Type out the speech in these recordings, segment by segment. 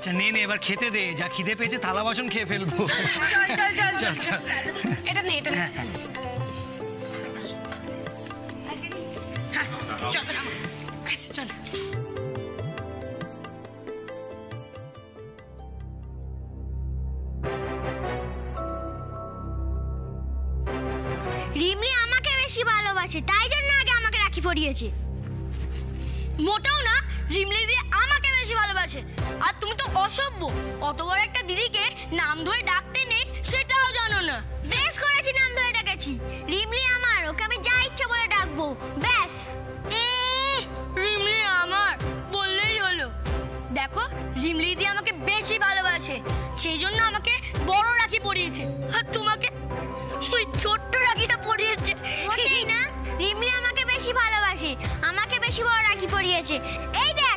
আচ্ছা নে নে এবার খেতে দে, যা খিদে পেয়েছে থালা বাসন খেয়ে ফেলবো। চল চল এটা নে, এটা নে। চল আচ্ছা চল। রিমলি আমাকে বেশি ভালোবাসে, তাই জন্য আগে আমাকে রাখি পরিয়েছে। মোটেও না, রিমলি দিদি আমাকে বেশি ভালোবাসে। আর তুমি তো অসভ্য, অত বড় একটা দিদিকে নাম ধরে ডাকতে নেই সেটাও জানো না। বেশ করেছি, নাম ধরে ডেকেছি। রিমলি আমার, ওকে আমি যা ইচ্ছা বলে ডাকবো, ব্যাস। রিমলি আমার বললেই হলো। দেখো, রিমলি দিদি আমাকে বেশি ভালোবাসে, সেই জন্য আমাকে বড় রাখি পরিয়েছে, আর তোমাকে ওই ছোট্ট রাখিটা পরিয়েছে। মোটেই না, রিমলি আমাকে বেশি ভালোবাসে, আমাকে বেশি বড় রাখি পরিয়েছে। এই দেখ।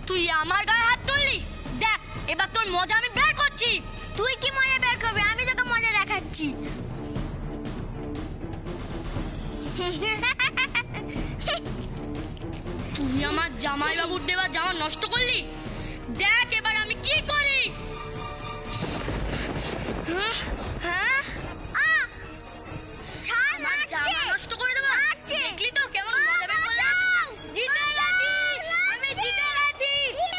তুই আমার গায়ে হাত তুললি, দেখ এবার তোর মজা আমি বের করছি। তুই কি মজা বের করবি? আমি তোকে মজা দেখাচ্ছি। তুই আমার জামাই বাবুর দেওয়া জামা নষ্ট করলি, দেখ এবার আমি কি করি। হ্যাঁ, ছাড় না, জামা নষ্ট করে দেবো। দেখলি তো কেমন মজা বের করলাম। জিতে গেছি, আমি জিতে গেছি।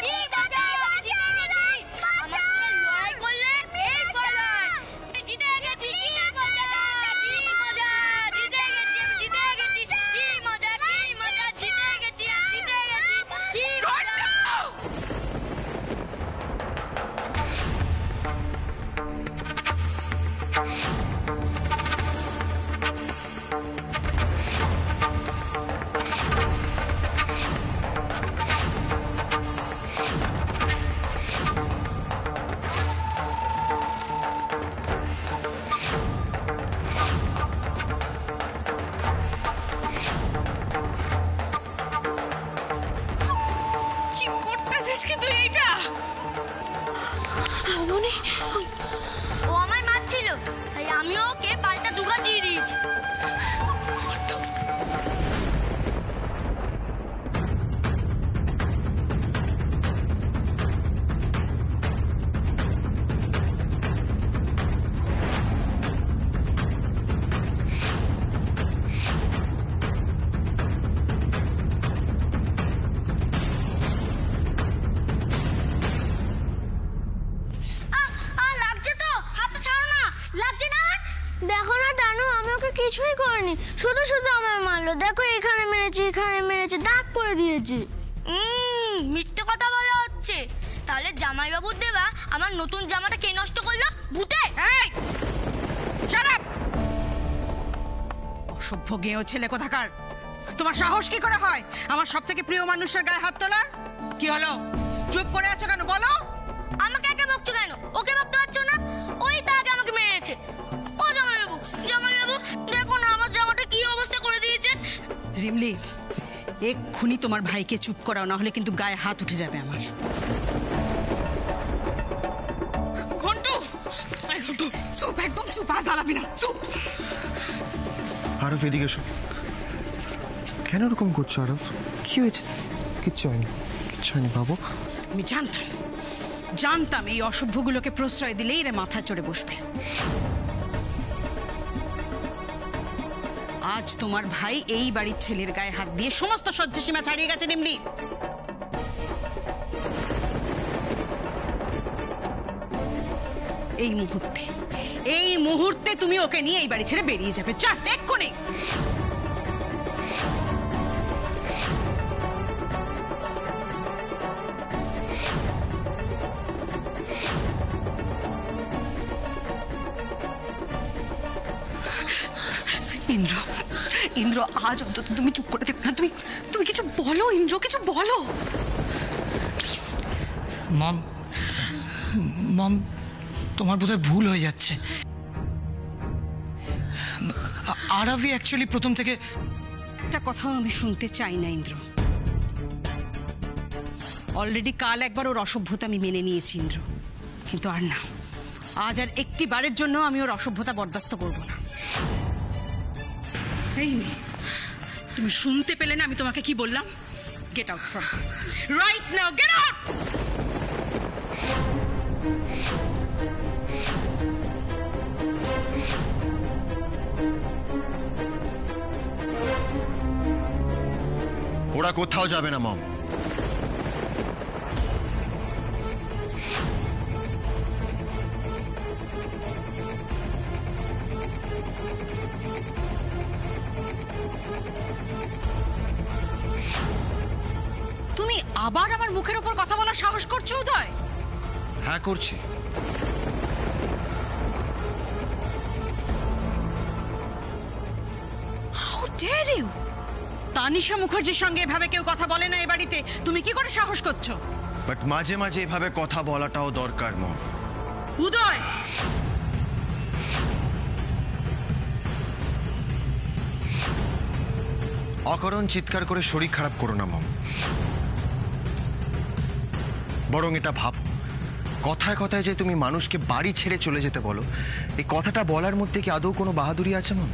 কি মজা, আমি জিতে গেছি। আমার সঙ্গে লড়াই করলে এই ফল হয়। আমি জিতে গেছি, কি মজা, কি মজা। জিতে গেছি, আমি জিতে গেছি। কি মজা, কি মজা। জিতে গেছি, আমি জিতে গেছি। কি মজা। কি করতেছিস কি তুই এইটা? ও আমায় মারছিল, তাই আমিও ওকে পাল্টা দুঘা দিয়ে দিয়েছি। লাগছে তো, হাতটা ছাড়ো না। লাগছে না? দেখো না দানু, আমি ওকে কিছুই করিনি, শুধু শুধু আমায় মারলো। দেখো এখানে মেরেছে, এখানে মেরেছে, দাগ করে দিয়েছে। মিথ্যে কথা বলা হচ্ছে। তাহলে জামাই বাবুর দেওয়া আমার নতুন জামাটা কে নষ্ট করলো? ভূতে। এই শাট আপ! অসভ্য গেঁয়ো ছেলে কোথাকার। তোমার সাহস কি করে হয় আমার সবথেকে প্রিয় মানুষের গায়ে হাত তোলার? কি হলো, চুপ করে আছো কেন বলো? আমাকে একা বকছো কেন? ওকে বকতে পারছো না? ওই তো আগে আমাকে মেরেছে। ও জামাই বাবু, জামাই বাবু দেখো না আমার জামাটা কি অবস্থা করে দিয়েছে। রিমলি, এক্ষুনি তোমার ভাইকে চুপ করাও, না হলে কিন্তু গায়ে হাত উঠে যাবে আমার। ঘন্টু, এই ঘন্টু, চুপ, একদম চুপ, আর জ্বালাবি না, চুপ। আরফ এদিকে এসো। কেন এরকম করছো আরফ? কি হয়েছে? কিচ্ছু হয়নি, কিচ্ছু হয়নি বাবু। আমি জানতাম এই অসভ্যগুলোকে প্রশ্রয় দিলেই এরা মাথায় চড়ে বসবে। আজ তোমার ভাই এই বাড়ির ছেলের গায়ে হাত দিয়ে সমস্ত সহ্য সীমা ছাড়িয়ে গেছে রিমলি। এই মুহূর্তে তুমি ওকে নিয়ে এই বাড়ি ছেড়ে বেরিয়ে যাবে, জাস্ট এক্ষুনি। ইন্দ্র, আজ অন্তত তুমি চুপ করে দেখো না। তুমি কিছু বলো ইন্দ্র, কিছু বলো প্লিজ। মম, তোমার বোধহয় ভুল হয়ে যাচ্ছে। আরবি অ্যাকচুয়ালি প্রথম থেকে একটা কথাও আমি শুনতে চাই না ইন্দ্র। অলরেডি কাল একবার ওর অসভ্যতা আমি মেনে নিয়েছি ইন্দ্র, কিন্তু আর না, আজ আর একটি বারের জন্য আমি ওর অসভ্যতা বরদাস্ত করব না। এই মেয়ে, তুমি শুনতে পেলে না আমি তোমাকে কি বললাম? Get out from right now, get out. ওরা কোথাও যাবে না মম। তুমি আবার আমার মুখের উপর কথা বলার সাহস করছো উদয়? হ্যাঁ করছি। How dare you! তানিশা মুখার্জির সঙ্গে এভাবে কেউ কথা বলে না এ বাড়িতে, তুমি কি করে সাহস করছো? বাট মাঝে মাঝে এভাবে কথা বলাটাও দরকার মম। উদয়, অকারণ চিৎকার করে শরীর খারাপ করো না মম। বরং এটা ভাবো, কথায় কথায় যে তুমি মানুষকে বাড়ি ছেড়ে চলে যেতে বলো, এই কথাটা বলার মধ্যে কি আদৌ কোনো বাহাদুরি আছে মম?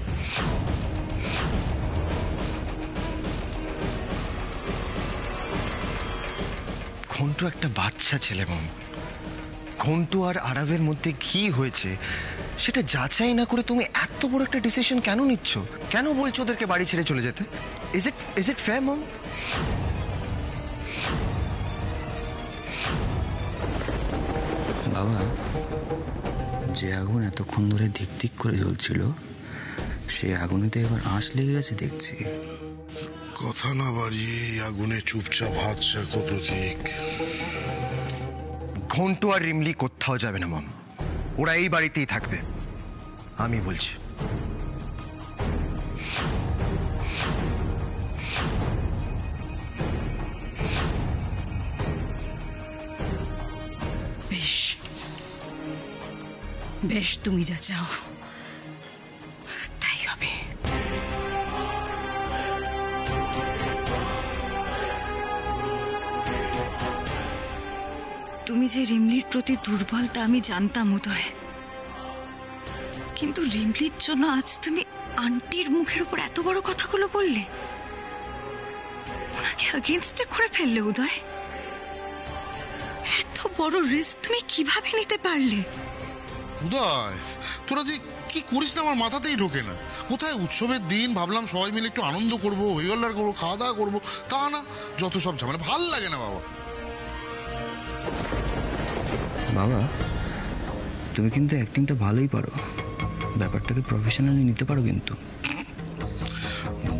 ঘন্টু একটা বাচ্চা ছেলে মম। ঘন্টু আর আরাবের মধ্যে কি হয়েছে সেটা যাচাই না করে তুমি এত বড় একটা ডিসিশন কেন নিচ্ছ? কেন বলছো ওদেরকে বাড়ি ছেড়ে চলে যেতে? ইজ ইট ফেয়ার মম? বাবা, যে আগুন এতক্ষণ ধরে দিক দিক করে জ্বলছিল, সেই আগুনেতে এবার আঁচ লেগে গেছে দেখছি। কথা না বাড়িয়ে আগুনে চুপচাপ হাত শেখো প্রতীক। ঘন্টু আর রিমলি কোথাও যাবে না মম। ওরা এই বাড়িতেই থাকবে, আমি বলছি। বেশ বেশ, তুমি যা চাও তাই হবে। তুমি যে রিমলির প্রতি দুর্বল তা আমি জানতাম উদয়, কিন্তু রিমলির জন্য আজ তুমি আন্টির মুখের উপর এত বড় কথাগুলো বললে, ওনাকে আগেনস্টে করে ফেললে উদয়। এত বড় রিস্ক তুমি কিভাবে নিতে পারলে? উদয়, তোরা যে কি করিস না আমার মাথাতেই ঢোকে না। কোথায় উৎসবের দিন ভাবলাম সবাই মিলে একটু আনন্দ করবো, হইহল্লার করবো, খাওয়া দাওয়া করবো, তা না, যত সব ঝামেলা, ভাল লাগে না বাবা। বাবা, তুমি কিন্তু অ্যাক্টিংটা ভালোই পারো, ব্যাপারটাকে প্রফেশনালি নিতে পারো কিন্তু।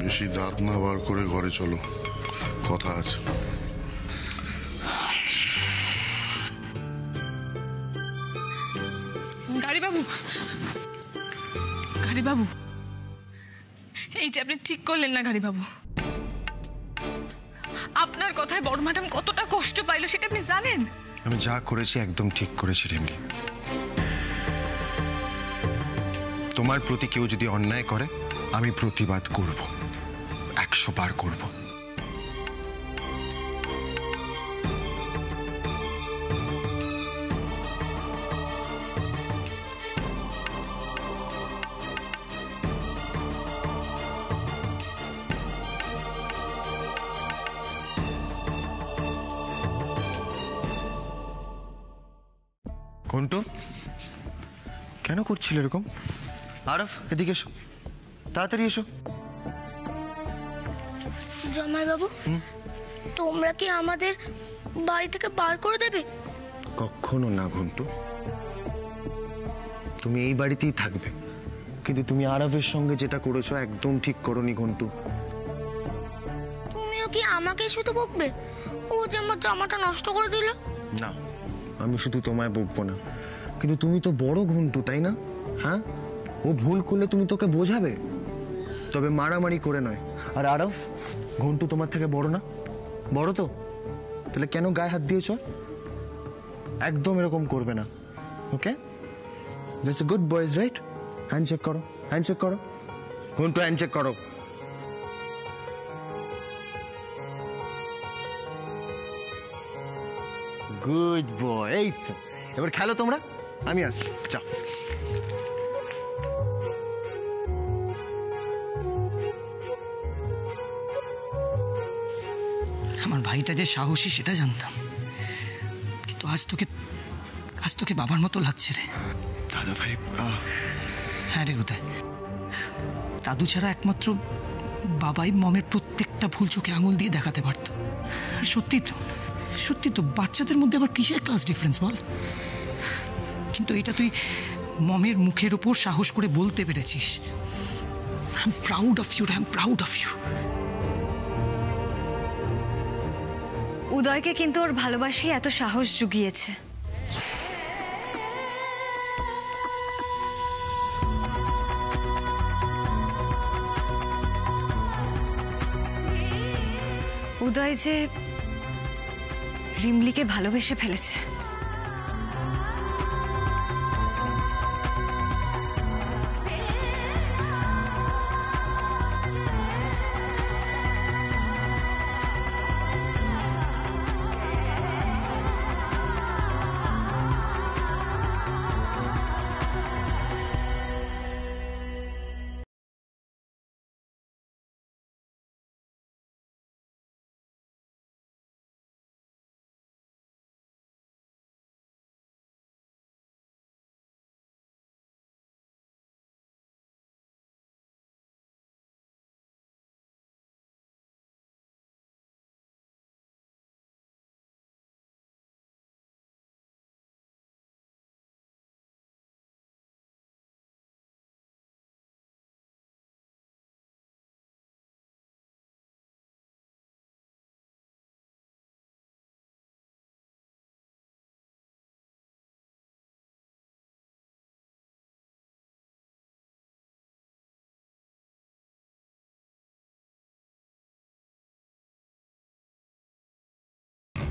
বেশি দাঁত না বার করে ঘরে চলো, কথা আছে। গাড়ি বাবু, এইটা আপনি ঠিক করলেন না গাড়ি বাবু। আপনার কথায় বড় ম্যাডাম কতটা কষ্ট পাইলো সেটা আপনি জানেন? আমি যা করেছি একদম ঠিক করেছি রিমলি। তোমার প্রতি কেউ যদি অন্যায় করে আমি প্রতিবাদ করব, 100 বার করব। ঘন্টু কেন করছিল এরকম? আরফ, এদিকে এসো, তাড়াতাড়ি এসো। জামাই বাবু, তোমরা কি আমাদের বাড়ি থেকে বার করে দেবে? কখনো না ঘন্টু, তুমি এই বাড়িতেই থাকবে। কিন্তু তুমি আরফের সঙ্গে যেটা করেছো একদম ঠিক করোনি ঘন্টু। তুমিও কি আমাকে শুধু বকবে? ও যে আমার জামাটা নষ্ট করে দিল। না, আমি শুধু তোমায় বকবো না, কিন্তু তুমি তো বড় ঘন্টু, তাই না? হ্যাঁ, ও ভুল করলে তুমি তোকে বোঝাবে, তবে মারামারি করে নয়। আর আরফ, ঘন্টু তোমার থেকে বড় না? বড় তো, তাহলে কেন গায়ে হাত দিয়েছ? একদম এরকম করবে না, okay? That's a good boys, right? Handshake করো, হ্যান্ডশেক করো ঘন্টু, হ্যান্ডশেক করো। Good boy. এই তো, এবার খেলো তোমরা, আমি আসছি, যাও। আমার ভাইটা যে সাহসী সেটা জানতাম, কিন্তু আজ তোকে বাবার মতো লাগছে রে। দাদা ভাই, হ্যাঁ রে উদয়, দাদু ছাড়া একমাত্র বাবাই মমের প্রত্যেকটা ভুল চোখে আঙুল দিয়ে দেখাতে পারত। আর সত্যি তো বাচ্চাদের মধ্যে আবার কিসের ক্লাস ডিফারেন্স বল? কিন্তু এটা তুই মমের মুখের ওপর সাহস করে বলতে পেরেছিস। I am proud of you, I am proud of you. উদয়কে কিন্তু ওর ভালোবাসাই এত সাহস জুগিয়েছে। উদয় যে রিমলিকে ভালোবেসে ফেলেছে।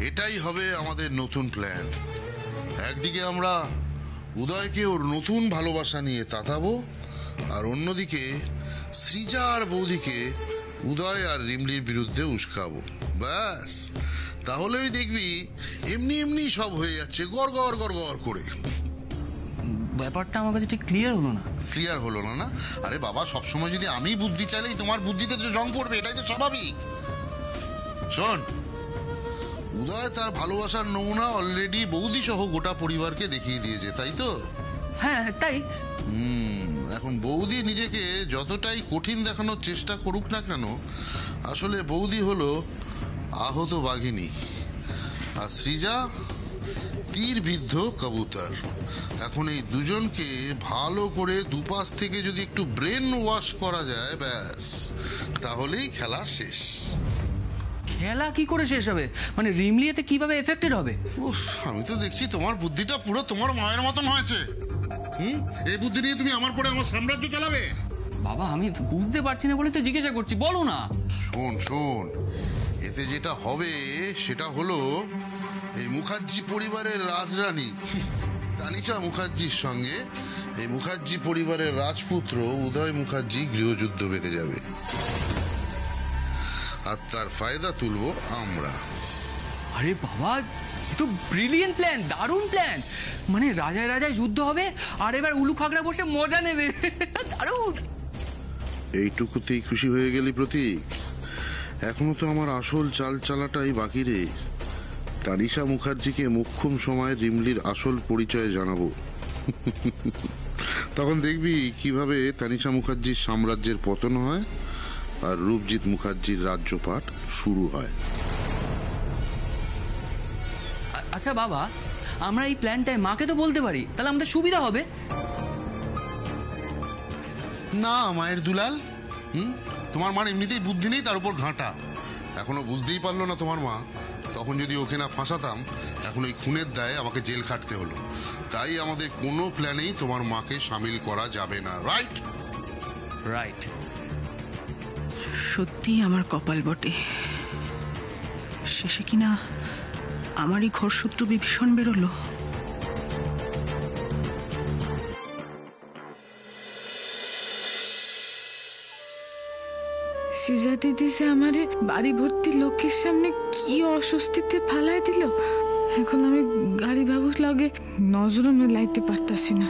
এটাই হবে আমাদের নতুন প্ল্যান। একদিকে আমরা উদয়কে ওর নতুন ভালোবাসা নিয়ে তাতাবো, আর অন্যদিকে সৃজা আর বৌদিকে উদয় আর রিমলির বিরুদ্ধে উস্কাবো। ব্যাস, তাহলেই দেখবি এমনি এমনি সব হয়ে যাচ্ছে গড় গড় গড় গড় করে। ব্যাপারটা আমার কাছে ঠিক ক্লিয়ার হলো না। ক্লিয়ার হলো না? আরে বাবা, সবসময় যদি আমি বুদ্ধি চাইলেই তোমার বুদ্ধিতে তো জং পড়বে, এটাই তো স্বাভাবিক। শোন, উদয় তার ভালোবাসার নমুনা অলরেডি বৌদি সহ গোটা পরিবারকে দেখিয়ে দিয়েছে, তাই তো? হ্যাঁ তাই। এখন বৌদি নিজেকে যতটাই কঠিন দেখানোর চেষ্টা করুক না কেন, আসলে বৌদি হলো আহত বাঘিনী, আর সৃজা তীরবিদ্ধ কবুতর। এখন এই দুজনকে ভালো করে দুপাশ থেকে যদি একটু ব্রেন ওয়াশ করা যায়, ব্যাস তাহলেই খেলা শেষ। খেলা কি করে শেষ হবে? মানে রিমলি এতে কিভাবে এফেক্টেড হবে? উফ, আমি তো দেখছি তোমার বুদ্ধিটা পুরো তোমার মায়ের মতন হয়েছে। এই বুদ্ধি নিয়ে তুমি আমার পরে আমার সাম্রাজ্য চালাবে? বাবা, আমি বুঝতে পারছি না বলে তো জিজ্ঞাসা করছি, বলো না। শোন, এতে যেটা হবে সেটা হলো এই মুখার্জি পরিবারের রাজরানী তানিশা মুখার্জির সঙ্গে এই মুখার্জি পরিবারের রাজপুত্র উদয় মুখার্জি গৃহযুদ্ধ বেঁধে যাবে, আর তার ফায়দা তুলব আমরা। আরে বাবা, এ তো ব্রিলিয়েন্ট প্ল্যান, দারুণ প্ল্যান। মানে রাজায় রাজায় যুদ্ধ হবে, আর এবার উলু খাগড়া বসে মজা নেবে। দারুণ। এইটুকুতেই খুশি হয়ে গেলি প্রতীক? এখনো তো আমার আসল চাল চালাটাই বাকি রে। তানিশা মুখার্জিকে মোক্ষম সময় রিমলির আসল পরিচয় জানাবো। তখন দেখবি কিভাবে তানিশা মুখার্জির সাম্রাজ্যের পতন হয় আর রূপজিৎ মুখার্জির রাজ্যপাট শুরু হয়। আচ্ছা বাবা, আমরা এই প্ল্যানটায় মাকে তো বলতে পারি, তাহলে আমাদের সুবিধা হবে। না মায়ের দুলাল, তোমার মার এমনিতেই বুদ্ধি নেই, তার উপর ঘাঁটা। এখনো বুঝতেই পারলো না তোমার মা। তখন যদি ওকে না ফাঁসাতাম, এখন ওই খুনের দায়ে আমাকে জেল খাটতে হলো। তাই আমাদের কোনো প্ল্যানেই তোমার মাকে সামিল করা যাবে না। রাইট? রাইট। সত্যি আমার কপাল বটে, শেষে কিনা আমারই ঘরশত্রু বিভীষণ বেরোলো। সিজা দিদি যে আমারে বাড়ি ভর্তি লোকের সামনে কি অস্বস্তিতে ফালাই দিল, এখন আমি গাড়ি বাবুর লাগে নজরও মেলাইতে পারতাছি না।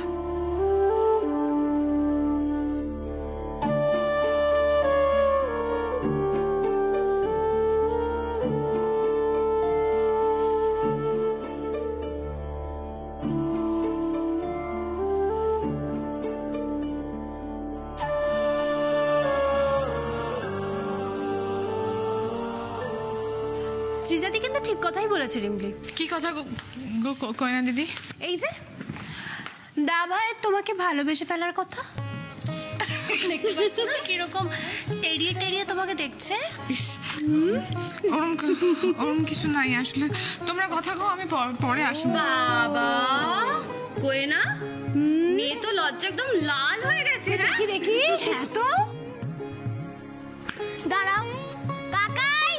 সৃজাদি কিন্তু ঠিক কথাই বলেছে রিমলি। কি কথা কয়না দিদি? এই যে দাভাই তোমাকে ভালোবেসে ফেলার কথা, দেখতে পাচ্ছ না কিরকম টেরিয়ে টেরিয়ে তোমাকে দেখছে। ওরম কিছু নাই আসলে, তোমরা কথা কও, আমি পরে আসবো। বাবা কোয়েনা মেয়ে তো লজ্জা একদম লাল হয়ে গেছে। দেখি দেখি। হ্যাঁ তো দাঁড়াও, কাকাই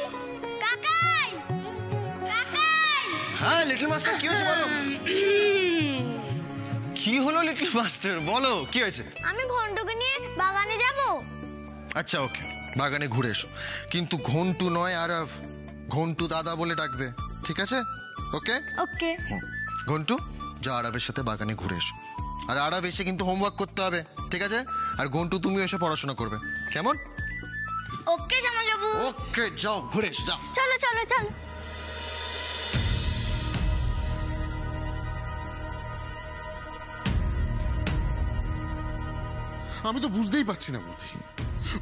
কাকাই কাকাই। হ্যাঁ লিটল মাস্টার, কি হয়েছে বলো? কি হলো লিটল মাস্টার, বলো কি হয়েছে? আমি ঘন্টুকে নিয়ে বাগানে যাব। আচ্ছা ওকে, বাগানে ঘুরে এসো, কিন্তু ঘন্টু নয় আরব, ঘন্টু দাদা বলে ডাকবে, ঠিক আছে? ওকে ওকে। ঘন্টু যা আরবের সাথে বাগানে ঘুরে এসো, আর আরব এসে কিন্তু হোমওয়ার্ক করতে হবে, ঠিক আছে? আর ঘন্টু তুমি এসে পড়াশোনা করবে, কেমন? ওকে জামাই বাবু। ওকে যাও ঘুরে এসো, যাও। চলো চলো চলো। আমি তো বুঝতেই পারছি না বুঝি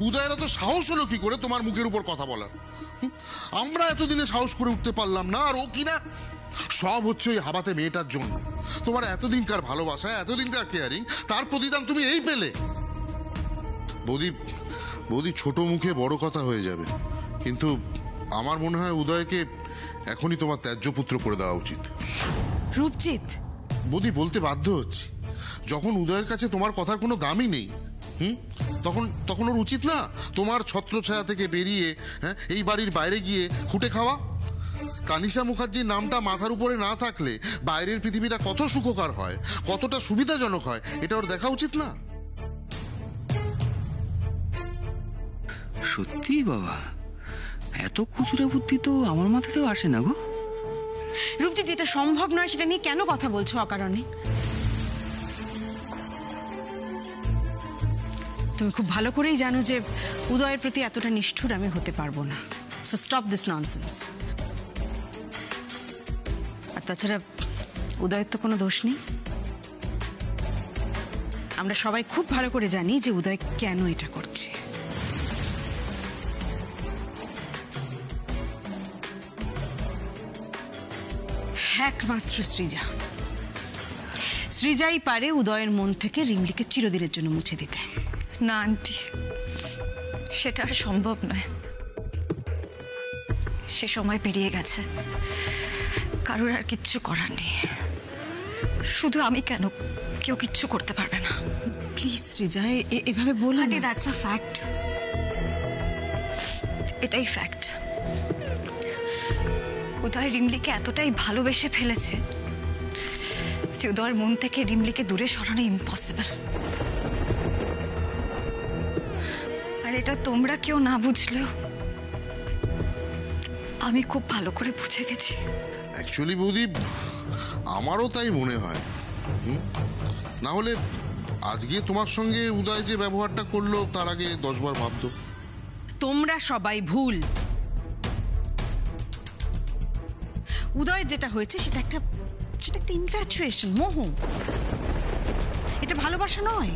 উদয়ের তো সাহস হলো কি করে তোমার মুখের উপর কথা বলার? আমরা এতদিনে সাহস করে উঠতে পারলাম না, আর ও কিনা সব হচ্ছে ওই হাবাতে মেয়েটার জন্য। তোমার এতদিনকার ভালোবাসা, এতদিনকার কেয়ারিং, তার প্রতিদান তুমি এই পেলে? বৌদি ছোট মুখে বড় কথা হয়ে যাবে, কিন্তু আমার মনে হয় উদয়কে এখনই তোমার ত্যায্য পুত্র করে দেওয়া উচিত। রূপজিৎ, বৌদি বলতে বাধ্য হচ্ছি, যখন উদয়ের কাছে তোমার কথার কোনো দামই নেই, তখন ওর উচিত না তোমার ছত্রছায়া থেকে বেরিয়ে এই বাড়ির বাইরে গিয়ে খুঁটে খাওয়া? তানিশা মুখার্জির নামটা মাথার উপরে না থাকলে বাইরের পৃথিবীটা কত সুখকর হয়, কতটা সুবিধাজনক হয়, এটা ওর দেখা উচিত না? সত্যি বাবা, এত খুচরা বুদ্ধি তো আমার মাথাতেও আসে না গো। রূপজিৎ, যেটা সম্ভব নয় সেটা নিয়ে কেন কথা বলছো অকারণে? তুমি খুব ভালো করেই জানো যে উদয়ের প্রতি এতটা নিষ্ঠুর আমি হতে পারবো না। So stop this nonsense. আর তাছাড়া উদয়ের তো কোনো দোষ নেই। আমরা সবাই খুব ভালো করে জানি যে উদয় কেন এটা করছে। একমাত্র সৃজাই পারে উদয়ের মন থেকে রিমলিকে চিরদিনের জন্য মুছে দিতে। না আন্টি, সেটা আর সম্ভব নয়। সে সময় পেরিয়ে গেছে, কারোর আর কিচ্ছু করার নেই। শুধু আমি কেন, কেউ কিচ্ছু করতে পারবে না। প্লিজ সৃজা, এভাবে বলো না। দ্যাটস আ ফ্যাক্ট, এটাই ফ্যাক্ট। উদয় রিমলিকে এতটাই ভালোবেসে ফেলেছে যে উদয়ের মন থেকে রিমলিকে দূরে সরানো ইম্পসিবল। আর এটা তোমরা কেউ না বুঝলেও আমি খুব ভালো করে বুঝে গেছি। অ্যাকচুয়ালি বৌদি, আমারও তাই মনে হয়। না হলে আজকে তোমার সঙ্গে উদয় যে ব্যবহারটা করলো তার আগে 10 বার ভাবতো। তোমরা সবাই ভুল। উদয়ের যেটা হয়েছে সেটা একটা ইনফ্যাচুয়েশন, মোহ। এটা ভালোবাসা নয়।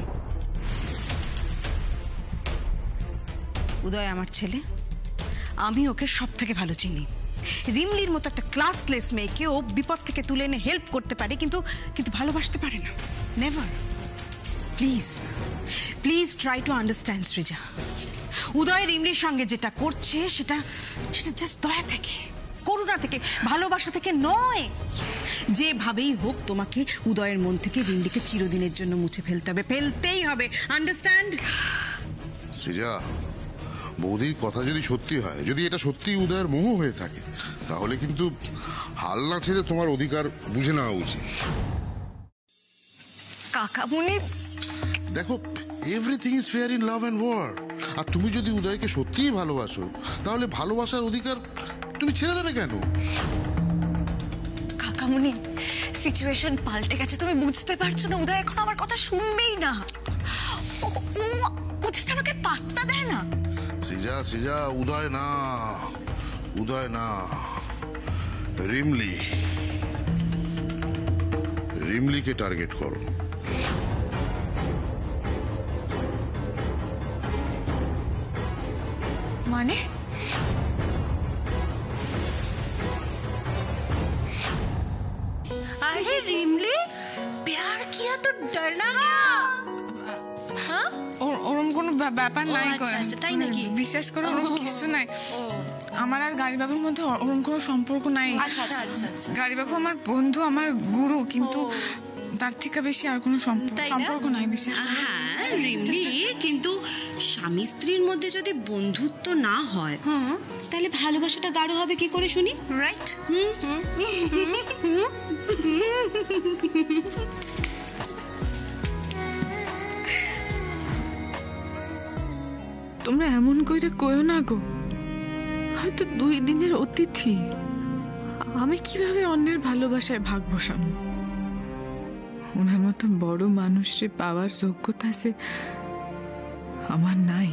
উদয় আমার ছেলে, আমি ওকে সব থেকে ভালো চিনি। রিমলির মতো একটা ক্লাসলেস মেয়েকে ও বিপদ থেকে তুলে এনে হেল্প করতে পারে, কিন্তু ভালোবাসতে পারে না। Never. Please try to understand Srija. Uday রিমলির সঙ্গে যেটা করছে সেটা জাস্ট দয়া থেকে, করুণা থেকে, ভালোবাসা থেকে নয়। যেভাবেই হোক তোমাকে উদয়ের মন থেকে রিমলিকে চিরদিনের জন্য মুছে ফেলতে হবে, ফেলতেই হবে। আন্ডারস্ট্যান্ড? সৃজা, বৌদির কথা যদি সত্যি হয়, যদি এটা সত্যি উদয়ের মোহ হয়ে থাকে, তাহলে কিন্তু হাল না ছেড়ে তোমার অধিকার বুঝে নেওয়া উচিত। কাকামুনি, দেখো, everything is fair in love and war. আর তুমি যদি উদয়কে সত্যিই ভালোবাসো, তাহলে ভালোবাসার অধিকার তুমি ছেড়ে দেবে কেন? কাকা খামুনি, সিচুয়েশন পাল্টে গেছে, তুমি বুঝতে পারছো না? উদয় এখন আমার কথা শুনবেই না, ও জাস্ট আমাকে পাত্তা দেয় না। সৃজা সৃজা, উদয় না, উদয় না, রিমলি, রিমলিকে টার্গেট করো। মানে अरे रिमली, प्यार किया तो डरना क्या? हाँ? ওরম কোনো ব্যাপার নাই আচ্ছা, করে, আচ্ছা, তাই নাকি? বিশ্বাস করো ওরম কিছু নাই। আমার আর গাড়ি বাবুর মধ্যে ওরম কোনো সম্পর্ক নাই। আচ্ছা আচ্ছা আচ্ছা। গাড়ি বাবু আমার বন্ধু, আমার গুরু, কিন্তু তার থেকে বেশি আর কোনো তাই না? সম্পর্ক নাই, বিশ্বাস করো। হ্যাঁ রিমলি, কিন্তু স্বামী স্ত্রীর মধ্যে যদি বন্ধুত্ব না হয় তাহলে ভালোবাসাটা গাঢ় হবে কি করে শুনি? রাইট। তোমরা এমন কইরা কইও না গো, হয়তো 2 দিনের অতিথি, আমি কিভাবে অন্যের ভালোবাসায় ভাগ বসানো? ওনার মতো বড় মানুষকে পাওয়ার যোগ্যতা আছে আমার নাই।